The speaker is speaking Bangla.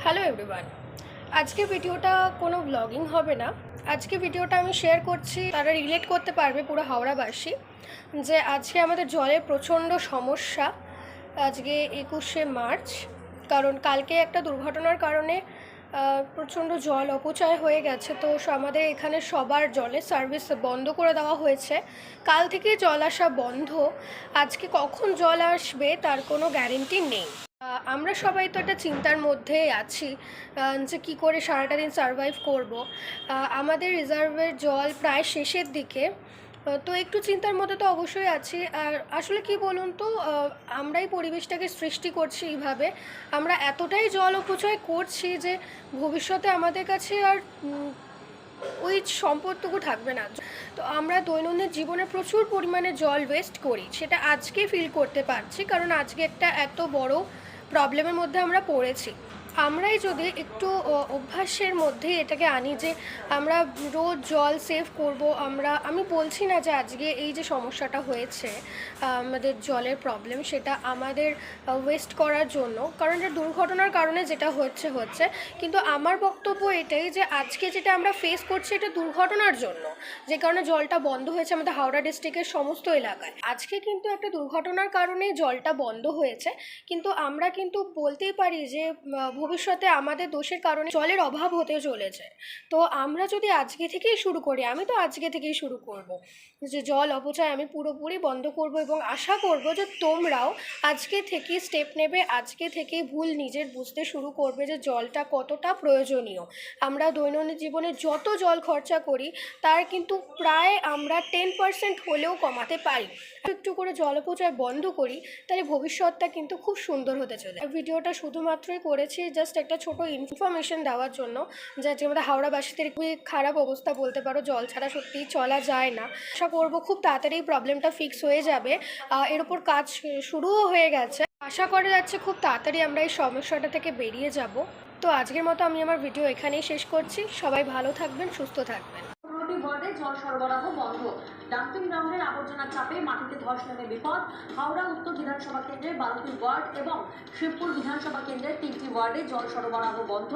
Hello everyone. আজকে ভিডিওটা কোনো ব্লগিং হবে না। আজকে ভিডিওটা আমি শেয়ার করছি, তারা রিলেট করতে পারবে পুরো হাওড়াবাসী, যে আজকে আমাদের জলের প্রচণ্ড সমস্যা। আজকে 21শে মার্চ, কারণ কালকে একটা দুর্ঘটনার কারণে প্রচণ্ড জল অপচয় হয়ে গেছে। তো আমাদের এখানে সবার জলের সার্ভিস বন্ধ করে দেওয়া হয়েছে। কাল থেকে জল আসা বন্ধ। আজকে কখন জল আসবে তার কোনো গ্যারেন্টি নেই। আমরা সবাই তো একটা চিন্তার মধ্যেই আছি যে কী করে সারাটা দিন সারভাইভ করব। আমাদের রিজার্ভের জল প্রায় শেষের দিকে, তো একটু চিন্তার মধ্যে তো অবশ্যই আছি। আর আসলে কি বলুন তো, আমরাই পরিবেশটাকে সৃষ্টি করছি এইভাবে। আমরা এতটাই জল অপচয় করছি যে ভবিষ্যতে আমাদের কাছে আর ওই সম্পদটুকু থাকবে না। তো আমরা দৈনন্দিন জীবনে প্রচুর পরিমাণে জল ওয়েস্ট করি, সেটা আজকে ফিল করতে পারছি, কারণ আজকে একটা এত বড় প্রবলেমের মধ্যে আমরা পড়েছি। আমরাই যদি একটু অভ্যাসের মধ্যে এটাকে আনি যে আমরা রোজ জল সেভ করব। আমি বলছি না যে আজকে এই যে সমস্যাটা হয়েছে আমাদের জলের প্রবলেম, সেটা আমাদের ওয়েস্ট করার জন্য, কারণ এটা দুর্ঘটনার কারণে যেটা হচ্ছে। কিন্তু আমার বক্তব্য এটাই যে আজকে যেটা আমরা ফেস করছি এটা দুর্ঘটনার জন্য, যে কারণে জলটা বন্ধ হয়েছে আমাদের হাওড়া ডিস্ট্রিক্টের সমস্ত এলাকায়। আজকে কিন্তু একটা দুর্ঘটনার কারণেই জলটা বন্ধ হয়েছে, কিন্তু আমরা কিন্তু বলতেই পারি যে ভবিষ্যতে আমাদের দোষের কারণে জলের অভাব হতে চলেছে। তো আমরা যদি আজকে থেকেই শুরু করি, আমি তো আজকে থেকেই শুরু করব যে জল অপচয় আমি পুরোপুরি বন্ধ করব, এবং আশা করব যে তোমরাও আজকে থেকে স্টেপ নেবে, আজকে থেকে ভুল নিজের বুঝতে শুরু করবে যে জলটা কতটা প্রয়োজনীয়। আমরা দৈনন্দিন জীবনে যত জল খরচা করি তার কিন্তু প্রায় আমরা 10% হলেও কমাতে পারি। একটু করে জল অপচয় বন্ধ করি, তাহলে ভবিষ্যৎটা কিন্তু খুব সুন্দর হতে চলে। ভিডিওটা শুধুমাত্রই করেছি জাস্ট একটা ছোট ইনফরমেশন দেওয়ার জন্য, যে আজকে আমাদের হাওড়াবাসীদের খুবই খারাপ অবস্থা বলতে পারো, জল ছাড়া সত্যিই চলা যায় না। আশা করবো খুব তাড়াতাড়ি প্রবলেমটা ফিক্স হয়ে যাবে। এর ওপর কাজ শুরুও হয়ে গেছে। আশা করা যাচ্ছে খুব তাড়াতাড়ি আমরা এই সমস্যাটা থেকে বেরিয়ে যাব। তো আজকের মতো আমি আমার ভিডিও এখানেই শেষ করছি। সবাই ভালো থাকবেন, সুস্থ থাকবেন। ওয়ার্ডে জল সরবরাহ বন্ধ। ডাম্পিং গ্রাউন্ডের আবর্জনার চাপে মাটিতে ধস নেমে বিপদ। হাওড়া উত্তর বিধানসভা কেন্দ্রের 12টি ওয়ার্ড এবং শিবপুর বিধানসভা কেন্দ্রের 3টি ওয়ার্ডে জল সরবরাহ বন্ধ।